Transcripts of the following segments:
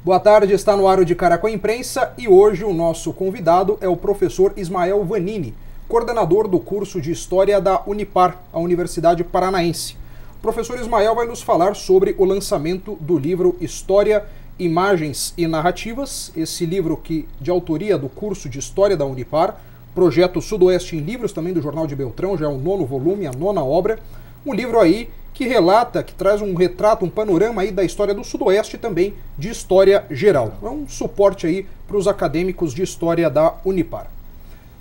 Boa tarde, está no ar o De Cara com a Imprensa e hoje o nosso convidado é o professor Ismael Vanini, coordenador do curso de História da Unipar, a Universidade Paranaense. O professor Ismael vai nos falar sobre o lançamento do livro História, Imagens e Narrativas, esse livro de autoria do curso de História da Unipar, projeto Sudoeste em Livros, também do Jornal de Beltrão, já é o 9º volume, a 9ª obra, um livro aí que relata, que traz um retrato, um panorama aí da história do Sudoeste e também de história geral. É um suporte aí para os acadêmicos de história da Unipar.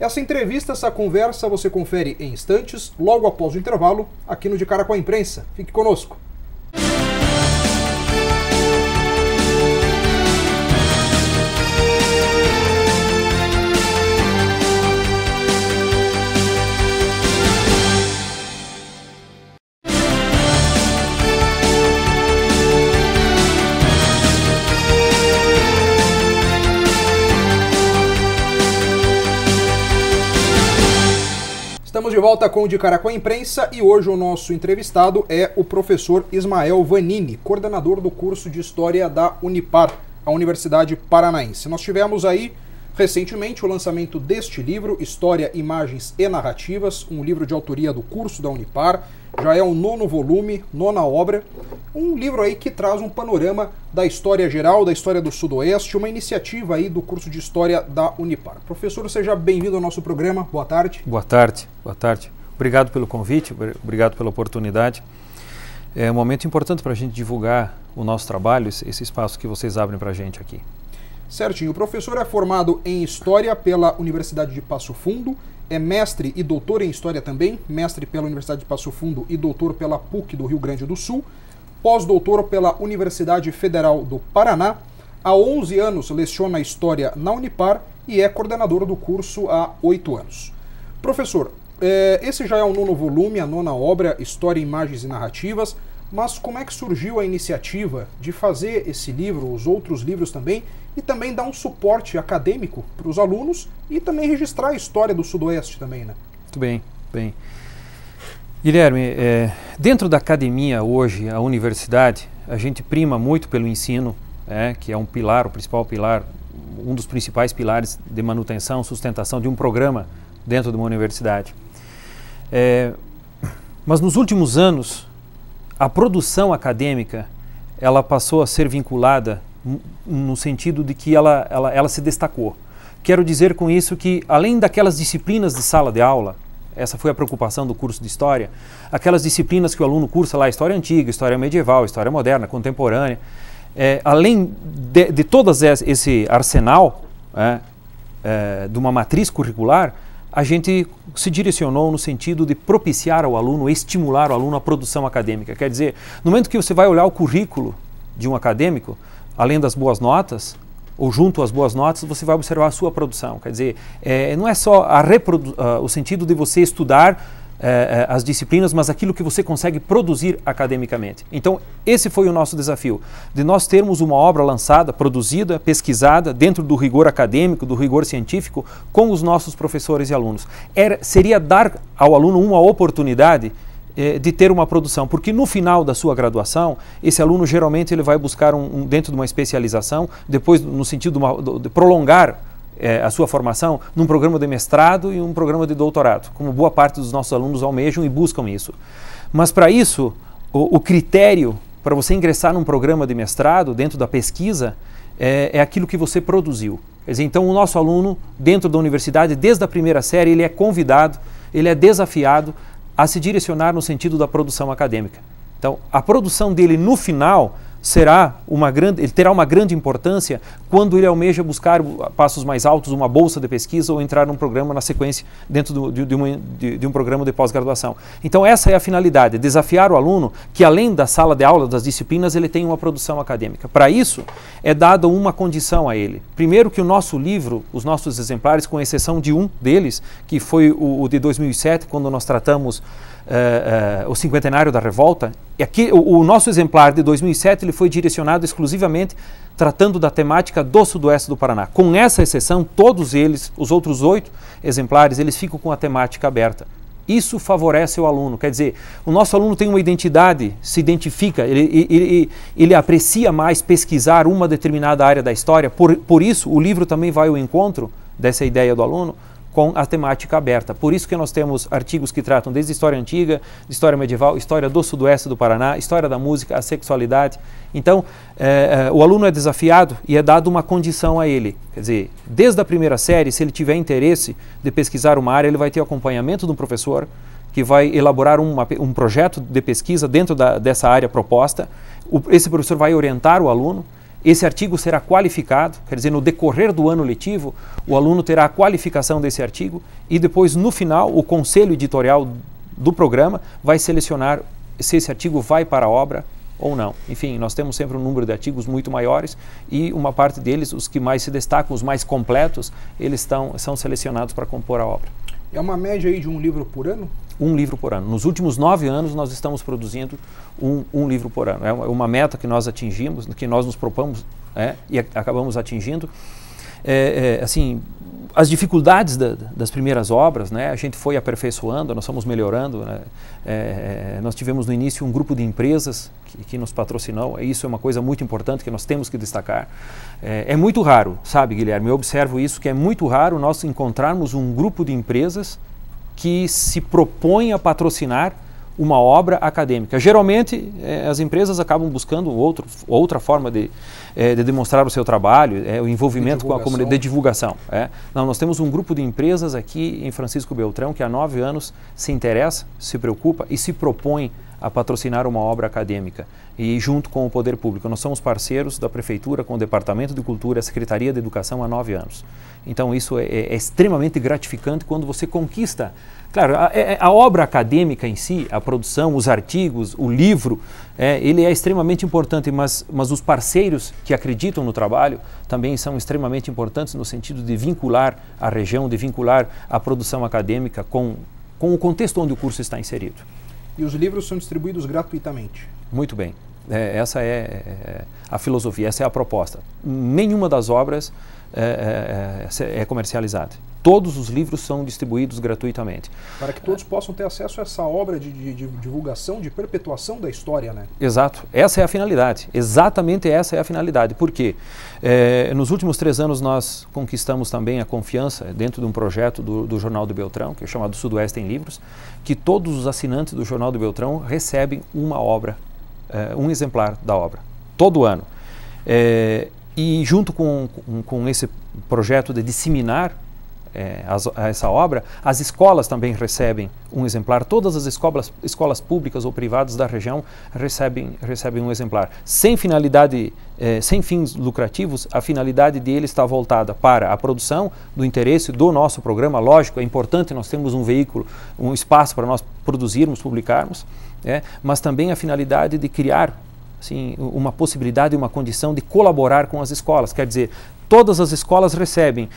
Essa entrevista, essa conversa você confere em instantes, logo após o intervalo, aqui no De Cara com a Imprensa. Fique conosco. Estamos de volta com o De Cara com a Imprensa e hoje o nosso entrevistado é o professor Ismael Vanini, coordenador do curso de História da Unipar, a Universidade Paranaense. Nós tivemos aí recentemente o lançamento deste livro, História, Imagens e Narrativas, um livro de autoria do curso da Unipar, já é o 9º volume, 9ª obra, um livro aí que traz um panorama da história geral, da história do Sudoeste, uma iniciativa aí do curso de História da Unipar. Professor, seja bem-vindo ao nosso programa, boa tarde. Boa tarde, boa tarde. Obrigado pelo convite, obrigado pela oportunidade. É um momento importante para a gente divulgar o nosso trabalho, esse espaço que vocês abrem para a gente aqui. Certinho, o professor é formado em História pela Universidade de Passo Fundo, é mestre e doutor em História também, mestre pela Universidade de Passo Fundo e doutor pela PUC do Rio Grande do Sul, pós-doutor pela Universidade Federal do Paraná, há 11 anos leciona História na Unipar e é coordenador do curso há 8 anos. Professor, esse já é o 9º volume, a 9ª obra, História, Imagens e Narrativas, mas como é que surgiu a iniciativa de fazer esse livro, os outros livros também, e também dar um suporte acadêmico para os alunos e também registrar a história do Sudoeste também, né? Muito bem, bem. Guilherme, dentro da academia hoje, a universidade, a gente prima muito pelo ensino, que é um pilar, o principal pilar, um dos principais pilares de manutenção, sustentação de um programa dentro de uma universidade. Mas nos últimos anos, a produção acadêmica, ela passou a ser vinculada no sentido de que ela se destacou. Quero dizer com isso que, além daquelas disciplinas de sala de aula, essa foi a preocupação do curso de História, aquelas disciplinas que o aluno cursa lá, História Antiga, História Medieval, História Moderna, Contemporânea, além de todo esse arsenal de uma matriz curricular, a gente se direcionou no sentido de propiciar ao aluno, estimular o aluno à produção acadêmica. Quer dizer, no momento que você vai olhar o currículo de um acadêmico, além das boas notas, ou junto às boas notas, você vai observar a sua produção. Quer dizer, não é só o sentido de você estudar as disciplinas, mas aquilo que você consegue produzir academicamente. Então, esse foi o nosso desafio, de nós termos uma obra lançada, produzida, pesquisada, dentro do rigor acadêmico, do rigor científico, com os nossos professores e alunos. Seria dar ao aluno uma oportunidade de ter uma produção, porque no final da sua graduação, esse aluno geralmente ele vai buscar dentro de uma especialização, depois no sentido de prolongar a sua formação num programa de mestrado e um programa de doutorado, como boa parte dos nossos alunos almejam e buscam isso. Mas para isso, o critério para você ingressar num programa de mestrado, dentro da pesquisa, é aquilo que você produziu. Quer dizer, então o nosso aluno, dentro da universidade, desde a primeira série, ele é convidado, ele é desafiado a se direcionar no sentido da produção acadêmica. Então, a produção dele no final ele terá uma grande importância quando ele almeja buscar passos mais altos, uma bolsa de pesquisa ou entrar num programa na sequência dentro de um programa de pós-graduação. Então essa é a finalidade, desafiar o aluno que além da sala de aula, das disciplinas, ele tem uma produção acadêmica. Para isso é dada uma condição a ele. Primeiro que o nosso livro, os nossos exemplares, com exceção de um deles, que foi o de 2007, quando nós tratamos o cinquentenário da revolta, e aqui, o nosso exemplar de 2007 ele foi direcionado exclusivamente tratando da temática do Sudoeste do Paraná. Com essa exceção, todos eles, os outros 8 exemplares, eles ficam com a temática aberta. Isso favorece o aluno, quer dizer, o nosso aluno tem uma identidade, se identifica, ele aprecia mais pesquisar uma determinada área da história, por isso o livro também vai ao encontro dessa ideia do aluno com a temática aberta. Por isso que nós temos artigos que tratam desde história antiga, história medieval, história do sudoeste do Paraná, história da música, a sexualidade. Então, o aluno é desafiado e é dado uma condição a ele. Quer dizer, desde a primeira série, se ele tiver interesse de pesquisar uma área, ele vai ter acompanhamento de um professor que vai elaborar um projeto de pesquisa dentro dessa área proposta. Esse professor vai orientar o aluno. Esse artigo será qualificado, quer dizer, no decorrer do ano letivo, o aluno terá a qualificação desse artigo e depois, no final, o conselho editorial do programa vai selecionar se esse artigo vai para a obra ou não. Enfim, nós temos sempre um número de artigos muito maiores e uma parte deles, os que mais se destacam, os mais completos, eles são selecionados para compor a obra. É uma média aí de um livro por ano? Um livro por ano. Nos últimos 9 anos nós estamos produzindo um livro por ano. É uma meta que nós atingimos, que nós nos propomos e acabamos atingindo. Assim, as dificuldades das primeiras obras, né, a gente foi aperfeiçoando, nós fomos melhorando. Né, nós tivemos no início um grupo de empresas que nos patrocinou. Isso é uma coisa muito importante que nós temos que destacar. É muito raro, sabe, Guilherme? Eu observo isso, que é muito raro nós encontrarmos um grupo de empresas que se propõe a patrocinar uma obra acadêmica. Geralmente, as empresas acabam buscando outra forma de demonstrar o seu trabalho, o envolvimento com a comunidade de divulgação. Não, nós temos um grupo de empresas aqui em Francisco Beltrão que há 9 anos se interessa, se preocupa e se propõe a patrocinar uma obra acadêmica. E junto com o poder público, nós somos parceiros da Prefeitura com o Departamento de Cultura e a Secretaria de Educação há 9 anos. Então isso é extremamente gratificante quando você conquista. Claro, a obra acadêmica em si, a produção, os artigos, o livro, ele é extremamente importante, mas os parceiros que acreditam no trabalho também são extremamente importantes no sentido de vincular a região, de vincular a produção acadêmica com o contexto onde o curso está inserido. E os livros são distribuídos gratuitamente? Muito bem. Essa é a filosofia, essa é a proposta. Nenhuma das obras é comercializada. Todos os livros são distribuídos gratuitamente. Para que todos possam ter acesso a essa obra de divulgação, de perpetuação da história, né? Exato. Essa é a finalidade. Exatamente essa é a finalidade. Por quê? Nos últimos 3 anos nós conquistamos também a confiança dentro de um projeto do Jornal do Beltrão, que é chamado Sudoeste em Livros, que todos os assinantes do Jornal do Beltrão recebem uma obra, um exemplar da obra, todo ano. E junto com esse projeto de disseminar essa obra, as escolas também recebem um exemplar. Todas as escolas públicas ou privadas da região recebem um exemplar. Sem finalidade, sem fins lucrativos, a finalidade dele está voltada para a produção do interesse do nosso programa. Lógico, é importante nós termos um veículo, um espaço para nós produzirmos, publicarmos, mas também a finalidade de criar uma possibilidade, uma condição de colaborar com as escolas. Quer dizer, todas as escolas recebem,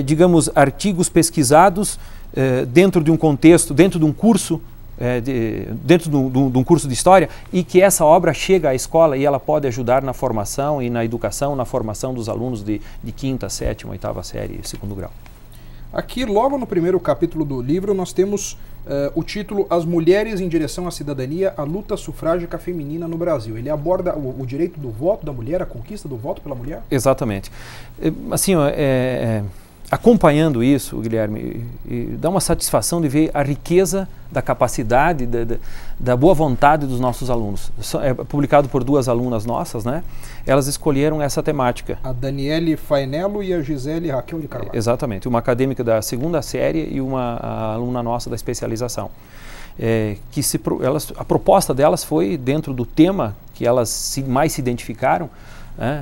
digamos, artigos pesquisados dentro de um contexto, dentro de um curso, dentro de um curso de história, e que essa obra chega à escola e ela pode ajudar na formação e na educação, na formação dos alunos de 5ª, 7ª, 8ª série e 2º grau. Aqui, logo no primeiro capítulo do livro, nós temos o título As Mulheres em Direção à Cidadania, a Luta Sufrágica Feminina no Brasil. Ele aborda o direito do voto da mulher, a conquista do voto pela mulher? Exatamente. Assim, acompanhando isso, Guilherme, dá uma satisfação de ver a riqueza da capacidade, da boa vontade dos nossos alunos. É publicado por 2 alunas nossas, né? Elas escolheram essa temática. A Daniele Fainello e a Gisele Raquel de Carvalho. Exatamente, uma acadêmica da 2ª série e uma aluna nossa da especialização. A proposta delas foi, dentro do tema que elas mais se identificaram,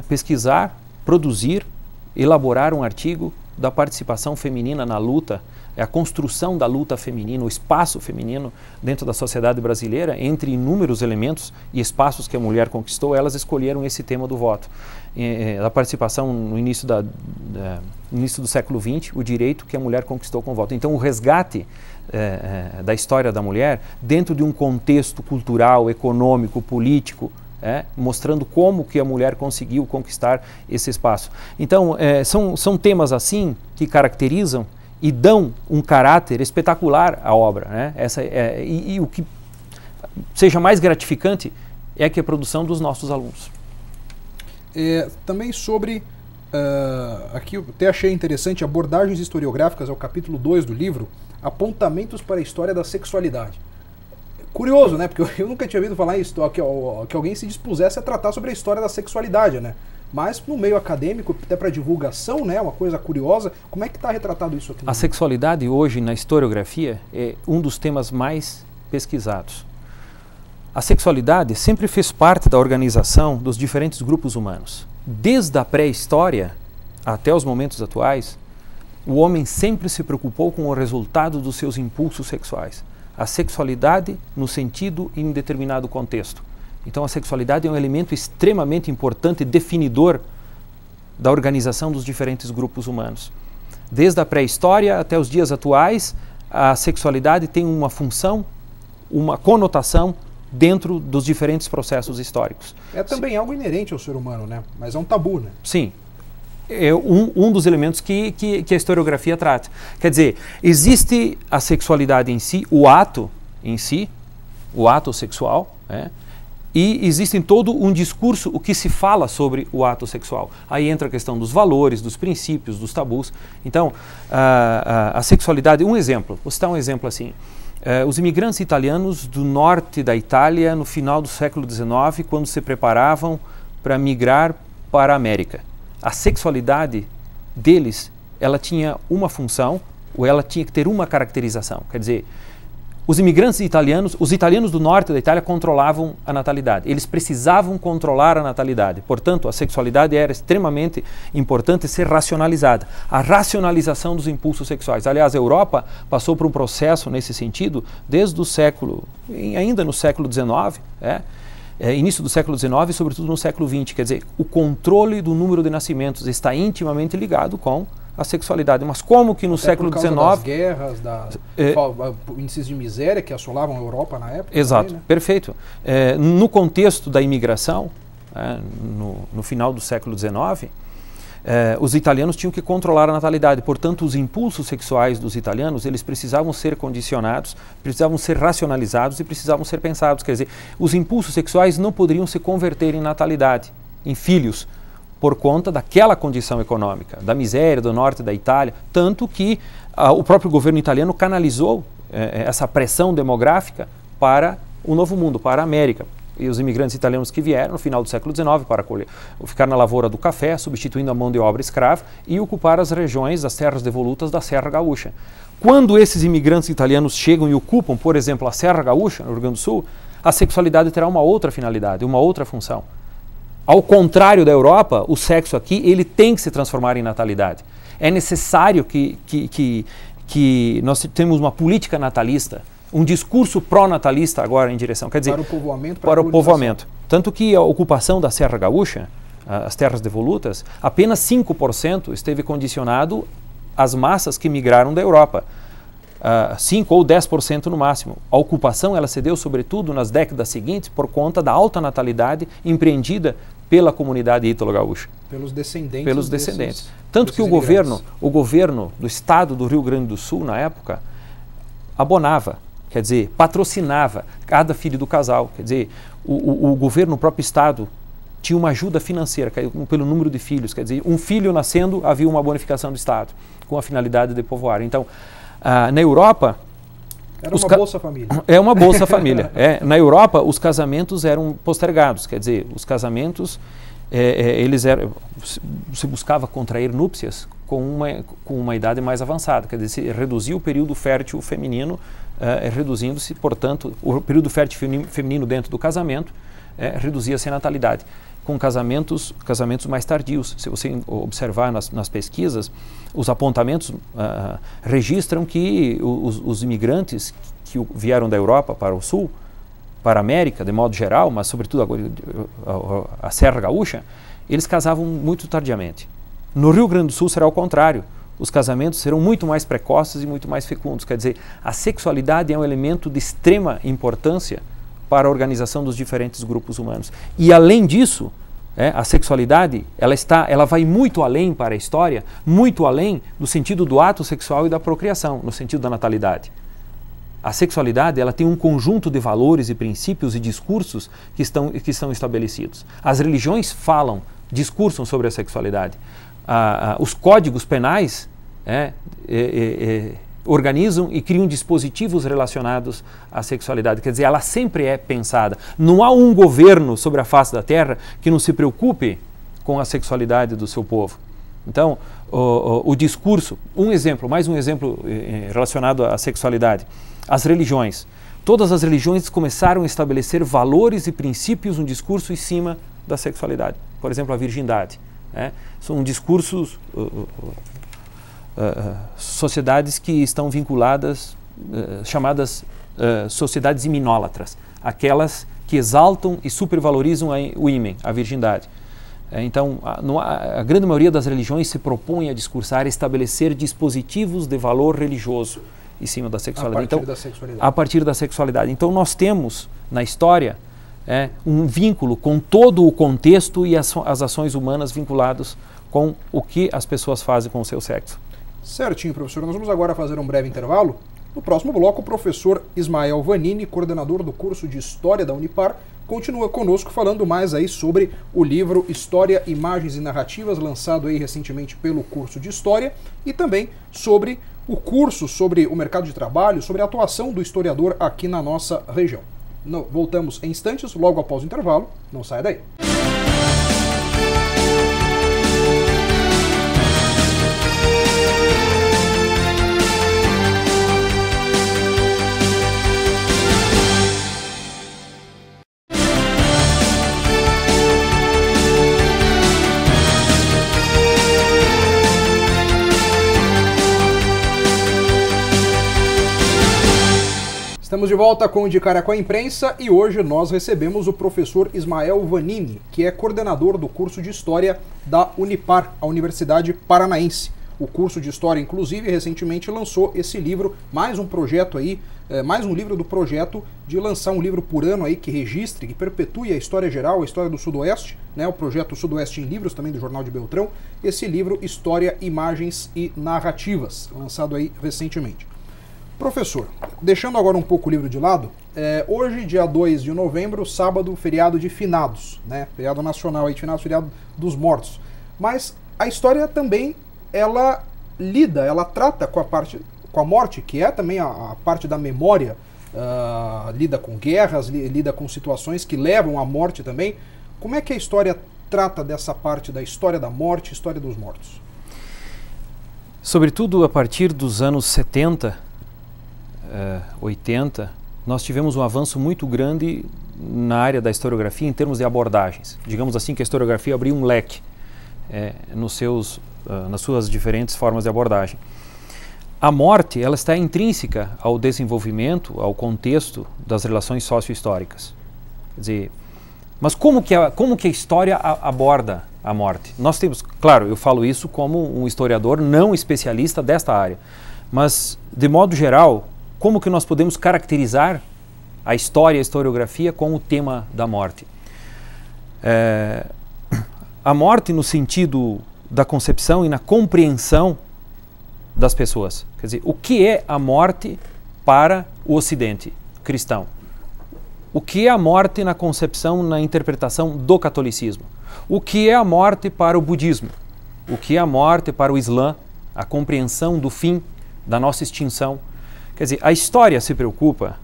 pesquisar, produzir, elaborar um artigo da participação feminina na luta, a construção da luta feminina, o espaço feminino dentro da sociedade brasileira, entre inúmeros elementos e espaços que a mulher conquistou, elas escolheram esse tema do voto. A participação no início do século XX, o direito que a mulher conquistou com o voto. Então, o resgate da história da mulher dentro de um contexto cultural, econômico, político, mostrando como que a mulher conseguiu conquistar esse espaço. Então, são temas assim que caracterizam e dão um caráter espetacular à obra, né? E o que seja mais gratificante é que a produção dos nossos alunos. Também sobre, aqui eu até achei interessante, abordagens historiográficas, é o capítulo 2 do livro, apontamentos para a história da sexualidade. Curioso, né? Porque eu nunca tinha ouvido falar isso, que alguém se dispusesse a tratar sobre a história da sexualidade, né? Mas no meio acadêmico, até para divulgação, né? Uma coisa curiosa. Como é que está retratado isso aqui? A sexualidade hoje na historiografia é um dos temas mais pesquisados. A sexualidade sempre fez parte da organização dos diferentes grupos humanos. Desde a pré-história até os momentos atuais, o homem sempre se preocupou com o resultado dos seus impulsos sexuais. A sexualidade no sentido em determinado contexto. Então a sexualidade é um elemento extremamente importante e definidor da organização dos diferentes grupos humanos. Desde a pré-história até os dias atuais, a sexualidade tem uma função, uma conotação dentro dos diferentes processos históricos. É também algo inerente ao ser humano, né? Mas é um tabu, né? Sim. É um dos elementos que a historiografia trata. Quer dizer, existe a sexualidade em si, o ato em si, o ato sexual, né? E existe todo um discurso, o que se fala sobre o ato sexual. Aí entra a questão dos valores, dos princípios, dos tabus. Então, a sexualidade, um exemplo, vou citar um exemplo assim. Os imigrantes italianos do norte da Itália, no final do século XIX, quando se preparavam para migrar para a América. A sexualidade deles, ela tinha uma função, ou ela tinha que ter uma caracterização. Quer dizer, os imigrantes italianos, os italianos do norte da Itália controlavam a natalidade. Eles precisavam controlar a natalidade. Portanto, a sexualidade era extremamente importante ser racionalizada. A racionalização dos impulsos sexuais. Aliás, a Europa passou por um processo nesse sentido desde o século, ainda no século XIX, início do século XIX e sobretudo no século XX. Quer dizer, o controle do número de nascimentos está intimamente ligado com a sexualidade. Mas como que no até século XIX... das guerras, índices de miséria que assolavam a Europa na época. Exato, também, né? Perfeito. No contexto da imigração, no final do século XIX, os italianos tinham que controlar a natalidade. Portanto, os impulsos sexuais dos italianos, eles precisavam ser condicionados, precisavam ser racionalizados e precisavam ser pensados. Quer dizer, os impulsos sexuais não poderiam se converter em natalidade, em filhos, por conta daquela condição econômica, da miséria do norte da Itália, tanto que o próprio governo italiano canalizou essa pressão demográfica para o Novo Mundo, para a América. E os imigrantes italianos que vieram no final do século XIX para ficar na lavoura do café, substituindo a mão de obra escrava e ocupar as regiões das terras devolutas da Serra Gaúcha. Quando esses imigrantes italianos chegam e ocupam, por exemplo, a Serra Gaúcha, no Rio Grande do Sul, a sexualidade terá uma outra finalidade, uma outra função. Ao contrário da Europa, o sexo aqui ele tem que se transformar em natalidade. É necessário que nós temos uma política natalista, um discurso pró-natalista agora em direção, quer dizer, para o povoamento, para o povoamento. Tanto que a ocupação da Serra Gaúcha, as terras devolutas, apenas 5% esteve condicionado às massas que migraram da Europa. 5 ou 10% no máximo. A ocupação ela se deu sobretudo nas décadas seguintes por conta da alta natalidade empreendida pela comunidade ítalo-gaúcha. Pelos descendentes. Pelos descendentes. Tanto que o governo do estado do Rio Grande do Sul, na época, abonava, quer dizer, patrocinava cada filho do casal. Quer dizer, o governo, o próprio estado, tinha uma ajuda financeira pelo número de filhos. Quer dizer, um filho nascendo, havia uma bonificação do estado, com a finalidade de povoar. Então, na Europa... Era uma Bolsa Família. É uma Bolsa Família. Na Europa, os casamentos eram postergados. Quer dizer, os casamentos, se buscava contrair núpcias com uma idade mais avançada. Quer dizer, se reduzia o período fértil feminino, reduzindo-se, portanto, o período fértil feminino dentro do casamento, reduzia-se a natalidade. Com casamentos mais tardios. Se você observar nas pesquisas, os apontamentos registram que os imigrantes que vieram da Europa para o Sul, para a América, de modo geral, mas sobretudo a Serra Gaúcha, eles casavam muito tardiamente. No Rio Grande do Sul será o contrário. Os casamentos serão muito mais precoces e muito mais fecundos. Quer dizer, a sexualidade é um elemento de extrema importância para a organização dos diferentes grupos humanos. E, além disso, A sexualidade, ela vai muito além para a história, muito além do sentido do ato sexual e da procriação, no sentido da natalidade. A sexualidade, ela tem um conjunto de valores e princípios e discursos que estão estabelecidos. As religiões discursam sobre a sexualidade. Os códigos penais organizam e criam dispositivos relacionados à sexualidade. Quer dizer, ela sempre é pensada. Não há um governo sobre a face da Terra que não se preocupe com a sexualidade do seu povo. Então, o discurso, mais um exemplo relacionado à sexualidade. As religiões. Todas as religiões começaram a estabelecer valores e princípios, um discurso em cima da sexualidade. Por exemplo, a virgindade. São discursos, sociedades que estão vinculadas, chamadas sociedades iminólatras, aquelas que exaltam e supervalorizam o ímen, a virgindade. Então, a grande maioria das religiões se propõe a discursar, estabelecer dispositivos de valor religioso em cima da sexualidade. A partir da sexualidade. Então, nós temos na história um vínculo com todo o contexto e as ações humanas vinculados com o que as pessoas fazem com o seu sexo. Certinho, professor. Nós vamos agora fazer um breve intervalo. No próximo bloco, o professor Ismael Vannini, coordenador do curso de História da Unipar, continua conosco falando mais aí sobre o livro História, Imagens e Narrativas, lançado aí recentemente pelo curso de História, e também sobre o curso sobre o mercado de trabalho, sobre a atuação do historiador aqui na nossa região. Voltamos em instantes, logo após o intervalo. Não saia daí. Estamos de volta com o De Cara com a Imprensa e hoje nós recebemos o professor Ismael Vannini, que é coordenador do curso de História da Unipar, a Universidade Paranaense. O curso de História, inclusive, recentemente lançou esse livro, mais um projeto aí, mais um livro do projeto de lançar um livro por ano aí que registre, que perpetue a história geral, a história do Sudoeste, o projeto Sudoeste em Livros, também do Jornal de Beltrão, esse livro História, Imagens e Narrativas, lançado aí recentemente. Professor, deixando agora um pouco o livro de lado, hoje, dia 2 de novembro, sábado, feriado de finados, feriado nacional aí de finados, feriado dos mortos. Mas a história também, ela trata com a morte, que é também a parte da memória, lida com guerras, lida com situações que levam à morte também. Como é que a história trata dessa parte da história da morte, história dos mortos? Sobretudo a partir dos anos 70, 80, nós tivemos um avanço muito grande na área da historiografia em termos de abordagens. Digamos assim que a historiografia abriu um leque nas suas diferentes formas de abordagem. A morte, ela está intrínseca ao desenvolvimento, ao contexto das relações socio-históricas. Quer dizer, mas como que a história aborda a morte? Nós temos, claro, eu falo isso como um historiador não especialista desta área, mas de modo geral, como que nós podemos caracterizar a história e a historiografia com o tema da morte? A morte no sentido da concepção e na compreensão das pessoas. Quer dizer, o que é a morte para o Ocidente cristão? O que é a morte na concepção, na interpretação do catolicismo? O que é a morte para o budismo? O que é a morte para o Islã? A compreensão do fim, da nossa extinção. Quer dizer, a história se preocupa,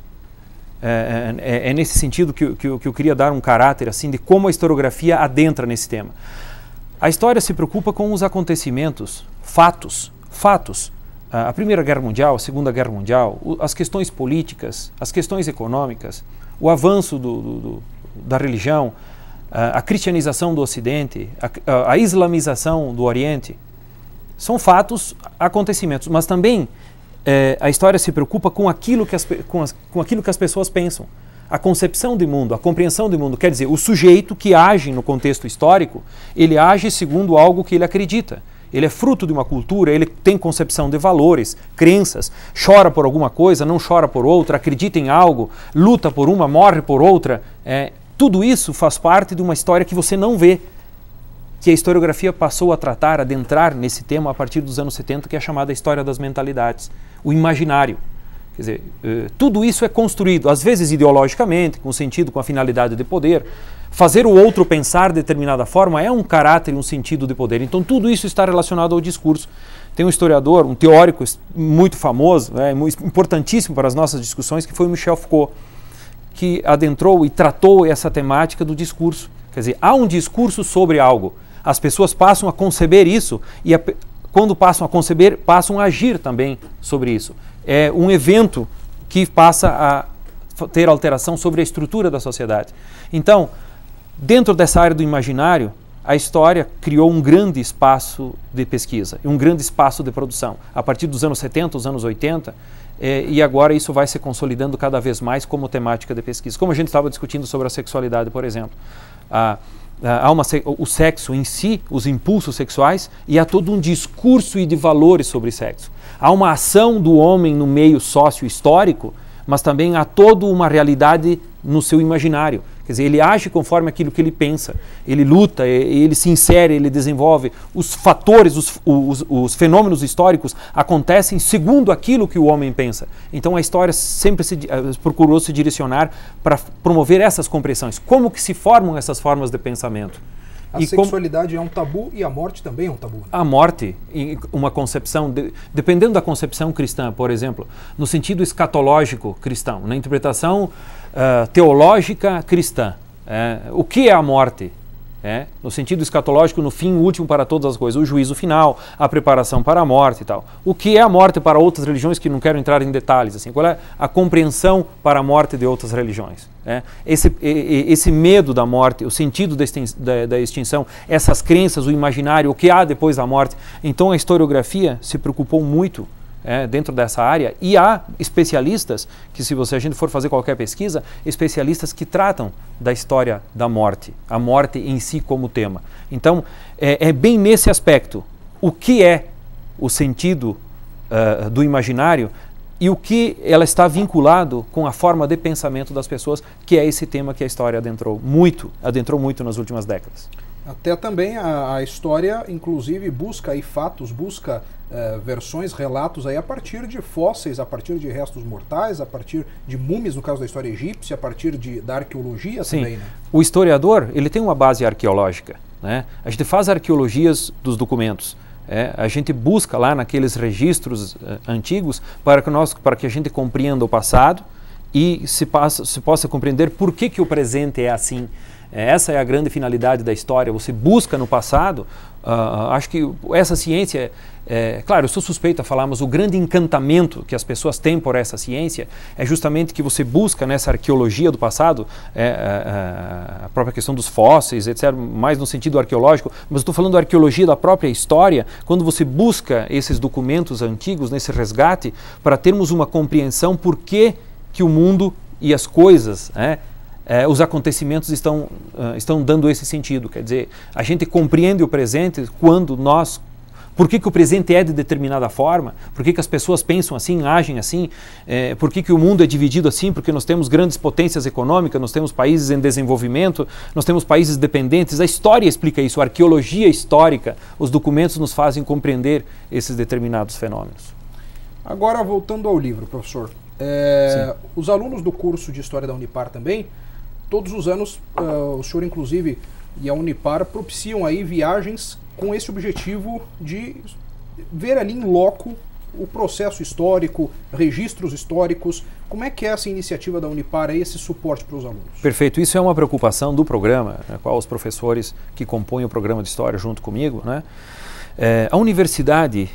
nesse sentido que eu queria dar um caráter assim de como a historiografia adentra nesse tema. A história se preocupa com os acontecimentos, fatos. A Primeira Guerra Mundial, a Segunda Guerra Mundial, as questões políticas, as questões econômicas, o avanço da religião, a cristianização do Ocidente, a islamização do Oriente. São fatos, acontecimentos, mas também a história se preocupa com aquilo que as pessoas pensam. A concepção de mundo, a compreensão de mundo. Quer dizer, o sujeito que age no contexto histórico, ele age segundo algo que ele acredita. Ele é fruto de uma cultura, ele tem concepção de valores, crenças, chora por alguma coisa, não chora por outra, acredita em algo, luta por uma, morre por outra. Tudo isso faz parte de uma história que você não vê que a historiografia passou a tratar, a adentrar nesse tema a partir dos anos 70, que é a chamada história das mentalidades, o imaginário. Quer dizer, tudo isso é construído, às vezes ideologicamente, com sentido, com a finalidade de poder. Fazer o outro pensar de determinada forma é um caráter e um sentido de poder. Então tudo isso está relacionado ao discurso. Tem um historiador, um teórico muito famoso, importantíssimo para as nossas discussões, que foi o Michel Foucault, que adentrou e tratou essa temática do discurso. Quer dizer, há um discurso sobre algo. As pessoas passam a conceber isso e quando passam a conceber, passam a agir também sobre isso. É um evento que passa a ter alteração sobre a estrutura da sociedade. Então, dentro dessa área do imaginário, a história criou um grande espaço de pesquisa, um grande espaço de produção. A partir dos anos 70, os anos 80, e agora isso vai se consolidando cada vez mais como temática de pesquisa. Como a gente estava discutindo sobre a sexualidade, por exemplo. Há o sexo em si, os impulsos sexuais, e há todo um discurso e de valores sobre sexo. Há uma ação do homem no meio sócio-histórico, mas também há toda uma realidade no seu imaginário. Quer dizer, ele age conforme aquilo que ele pensa, ele luta, ele se insere, ele desenvolve. Os fatores, os fenômenos históricos acontecem segundo aquilo que o homem pensa. Então a história sempre procurou se direcionar para promover essas compreensões. Como que se formam essas formas de pensamento? A sexualidade é um tabu e a morte também é um tabu. Né? A morte, uma concepção, dependendo da concepção cristã, por exemplo, no sentido escatológico cristão, na interpretação teológica cristã, o que é a morte? No sentido escatológico, no fim último para todas as coisas, o juízo final, a preparação para a morte e tal. O que é a morte para outras religiões, que não quero entrar em detalhes, assim, qual é a compreensão para a morte de outras religiões? Esse medo da morte, o sentido da extinção, essas crenças, o imaginário, o que há depois da morte. Então a historiografia se preocupou muito dentro dessa área, e há especialistas que, se a gente for fazer qualquer pesquisa, especialistas que tratam da história da morte, a morte em si como tema. Então, é bem nesse aspecto, o que é o sentido do imaginário e o que ela está vinculado com a forma de pensamento das pessoas, que é esse tema que a história adentrou muito nas últimas décadas. Até também a história, inclusive, busca aí fatos, busca versões, relatos aí a partir de fósseis, a partir de restos mortais, a partir de múmias, no caso da história egípcia, a partir da arqueologia. Sim. Também, né? O historiador, ele tem uma base arqueológica, né? A gente faz arqueologias dos documentos. A gente busca lá naqueles registros antigos para que a gente compreenda o passado e se possa compreender por que o presente é assim. Essa é a grande finalidade da história. Você busca no passado, acho que essa ciência, claro, eu sou suspeito a falar, mas o grande encantamento que as pessoas têm por essa ciência é justamente que você busca nessa arqueologia do passado, a própria questão dos fósseis, etc., mais no sentido arqueológico, mas estou falando da arqueologia da própria história, quando você busca esses documentos antigos, nesse resgate, para termos uma compreensão por que o mundo e as coisas, os acontecimentos estão dando esse sentido. Quer dizer, a gente compreende o presente quando nós... Por que o presente é de determinada forma? Por que as pessoas pensam assim, agem assim? Por que o mundo é dividido assim? Porque nós temos grandes potências econômicas, nós temos países em desenvolvimento, nós temos países dependentes. A história explica isso, a arqueologia histórica, os documentos nos fazem compreender esses determinados fenômenos. Agora, voltando ao livro, professor. Os alunos do curso de História da Unipar também, todos os anos, o senhor, inclusive, e a Unipar propiciam aí viagens com esse objetivo de ver ali em loco o processo histórico, registros históricos. Como é que é essa iniciativa da Unipar, aí, esse suporte para os alunos? Perfeito, isso é uma preocupação do programa, na qual os professores que compõem o programa de História junto comigo, né? A universidade,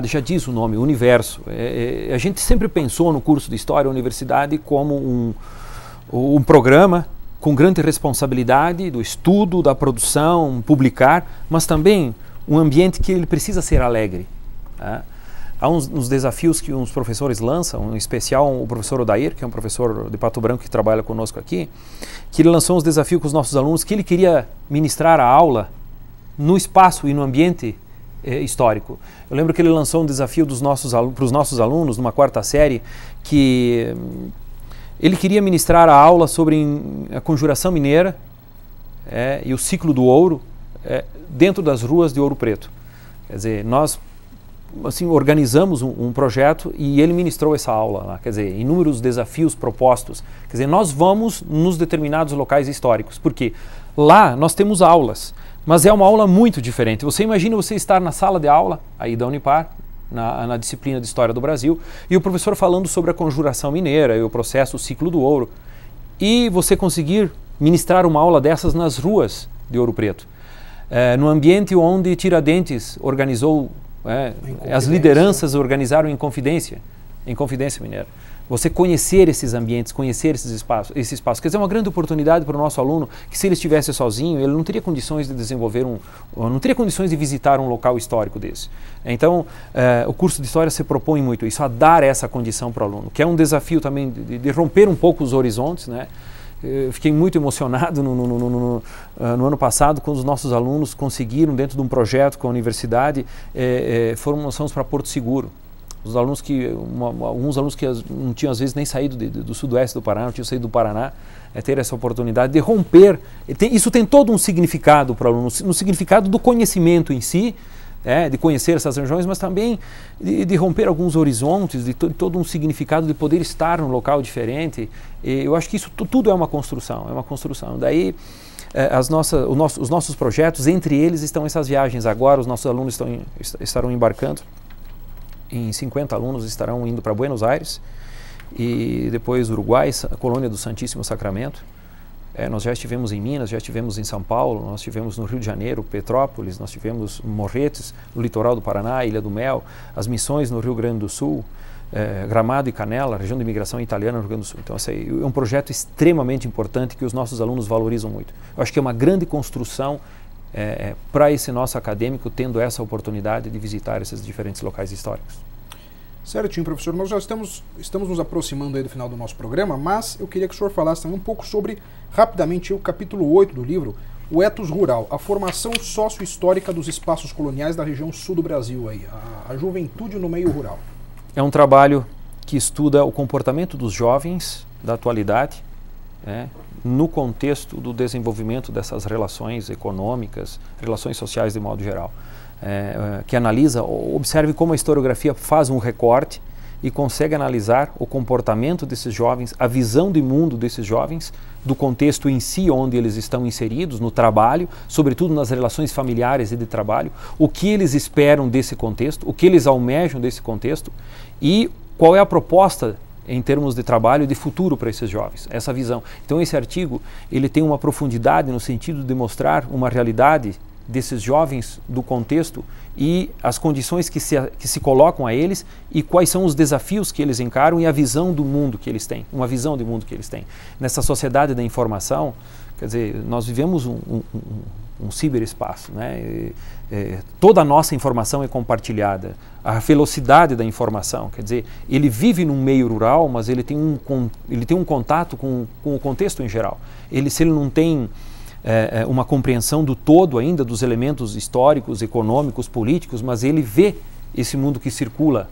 já diz o nome, universo. A gente sempre pensou no curso de História, a universidade, como um programa com grande responsabilidade do estudo, da produção, publicar, mas também um ambiente que ele precisa ser alegre. Há uns desafios que uns professores lançam, em especial o professor Odair, que é um professor de Pato Branco que trabalha conosco aqui, que ele lançou uns desafios com os nossos alunos, que ele queria ministrar a aula no espaço e no ambiente histórico. Eu lembro que ele lançou um desafio para os nossos alunos, numa 4ª série, que ele queria ministrar a aula sobre a conjuração mineira e o ciclo do ouro dentro das ruas de Ouro Preto. Quer dizer, nós assim, organizamos um projeto e ele ministrou essa aula lá, quer dizer, inúmeros desafios propostos. Quer dizer, nós vamos nos determinados locais históricos, porque lá nós temos aulas, mas é uma aula muito diferente. Você imagina você estar na sala de aula, aí da Unipar, na disciplina de História do Brasil, e o professor falando sobre a conjuração mineira e o processo, o ciclo do ouro, e você conseguir ministrar uma aula dessas nas ruas de Ouro Preto, no ambiente onde Tiradentes organizou, as lideranças organizaram em Confidência Mineira. Você conhecer esses ambientes, conhecer esse espaço. Quer dizer, é uma grande oportunidade para o nosso aluno que, se ele estivesse sozinho, ele não teria condições de desenvolver não teria condições de visitar um local histórico desse. Então, o curso de História se propõe muito isso, a dar essa condição para o aluno, que é um desafio também de romper um pouco os horizontes, né? Eu fiquei muito emocionado no ano passado, quando os nossos alunos conseguiram, dentro de um projeto com a universidade, nós fomos para Porto Seguro. Os alunos alguns alunos que não tinham às vezes nem saído do sudoeste do Paraná, não tinham saído do Paraná, ter essa oportunidade de romper. Isso tem todo um significado para o aluno, no significado do conhecimento em si, de conhecer essas regiões, mas também de romper alguns horizontes, de todo um significado de poder estar num local diferente. E eu acho que isso tudo é uma construção, Daí os nossos projetos, entre eles estão essas viagens. Agora os nossos alunos estarão embarcando. Em 50 alunos estarão indo para Buenos Aires e depois Uruguai, a colônia do Santíssimo Sacramento. Nós já estivemos em Minas, já estivemos em São Paulo, nós estivemos no Rio de Janeiro, Petrópolis, nós estivemos em Morretes, no litoral do Paraná, Ilha do Mel, as missões no Rio Grande do Sul, Gramado e Canela, região de imigração italiana no Rio Grande do Sul. Então, esse é um projeto extremamente importante que os nossos alunos valorizam muito. Eu acho que é uma grande construção para esse nosso acadêmico, tendo essa oportunidade de visitar esses diferentes locais históricos. Certinho, professor. Nós já estamos nos aproximando aí do final do nosso programa, mas eu queria que o senhor falasse também um pouco sobre, rapidamente, o capítulo 8 do livro, o Ethos Rural, a formação sócio-histórica dos espaços coloniais da região sul do Brasil, aí, a juventude no meio rural. É um trabalho que estuda o comportamento dos jovens da atualidade, no contexto do desenvolvimento dessas relações econômicas, relações sociais de modo geral, que analisa, observe como a historiografia faz um recorte e consegue analisar o comportamento desses jovens, a visão de mundo desses jovens, do contexto em si onde eles estão inseridos, no trabalho, sobretudo nas relações familiares e de trabalho, o que eles esperam desse contexto, o que eles almejam desse contexto e qual é a proposta em termos de trabalho e de futuro para esses jovens, essa visão. Então esse artigo ele tem uma profundidade no sentido de mostrar uma realidade desses jovens do contexto e as condições que se colocam a eles e quais são os desafios que eles encaram e a visão do mundo que eles têm, uma visão de mundo que eles têm. Nessa sociedade da informação, quer dizer, nós vivemos um ciberespaço, né? Toda a nossa informação é compartilhada, a velocidade da informação, quer dizer, ele vive num meio rural, mas ele tem um contato com o contexto em geral. Se ele não tem uma compreensão do todo ainda, dos elementos históricos, econômicos, políticos, mas ele vê esse mundo que circula,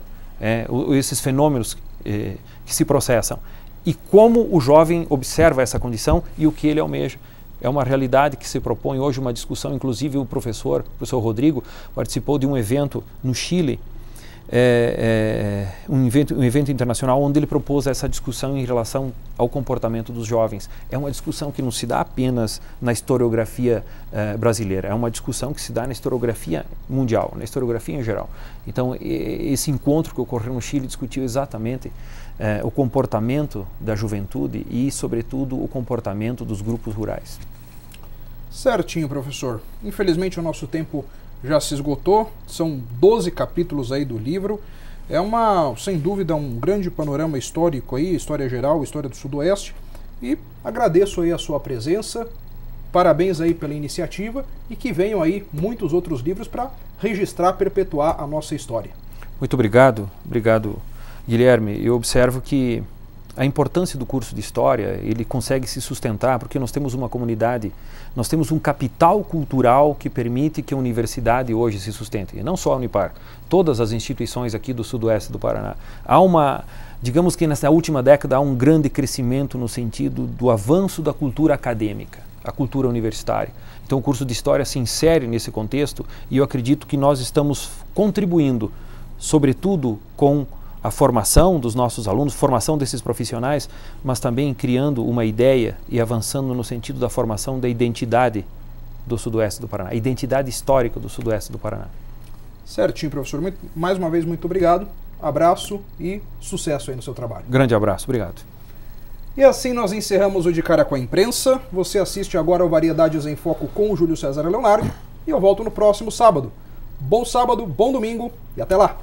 esses fenômenos que se processam. E como o jovem observa essa condição e o que ele almeja. É uma realidade que se propõe hoje uma discussão, inclusive o professor Rodrigo participou de um evento no Chile, um evento internacional onde ele propôs essa discussão em relação ao comportamento dos jovens. É uma discussão que não se dá apenas na historiografia brasileira, é uma discussão que se dá na historiografia mundial, na historiografia em geral. Então, esse encontro que ocorreu no Chile discutiu exatamente o comportamento da juventude e, sobretudo, o comportamento dos grupos rurais. Certinho, professor. Infelizmente o nosso tempo já se esgotou, são 12 capítulos aí do livro. É sem dúvida, um grande panorama histórico aí, história geral, história do Sudoeste. E agradeço aí a sua presença, parabéns aí pela iniciativa e que venham aí muitos outros livros para registrar, perpetuar a nossa história. Muito obrigado, Guilherme. Eu observo que a importância do curso de História, ele consegue se sustentar porque nós temos uma comunidade, nós temos um capital cultural que permite que a universidade hoje se sustente. E não só a Unipar, todas as instituições aqui do sudoeste do Paraná. Digamos que nessa última década há um grande crescimento no sentido do avanço da cultura acadêmica. a cultura universitária. Então o curso de História se insere nesse contexto e eu acredito que nós estamos contribuindo, sobretudo com a formação dos nossos alunos, formação desses profissionais, mas também criando uma ideia e avançando no sentido da formação da identidade do Sudoeste do Paraná, a identidade histórica do Sudoeste do Paraná. Certinho, professor. Mais uma vez, muito obrigado. Abraço e sucesso aí no seu trabalho. Grande abraço, obrigado. E assim nós encerramos o De Cara com a Imprensa. Você assiste agora ao Variedades em Foco com o Júlio César Leonardo e eu volto no próximo sábado. Bom sábado, bom domingo e até lá!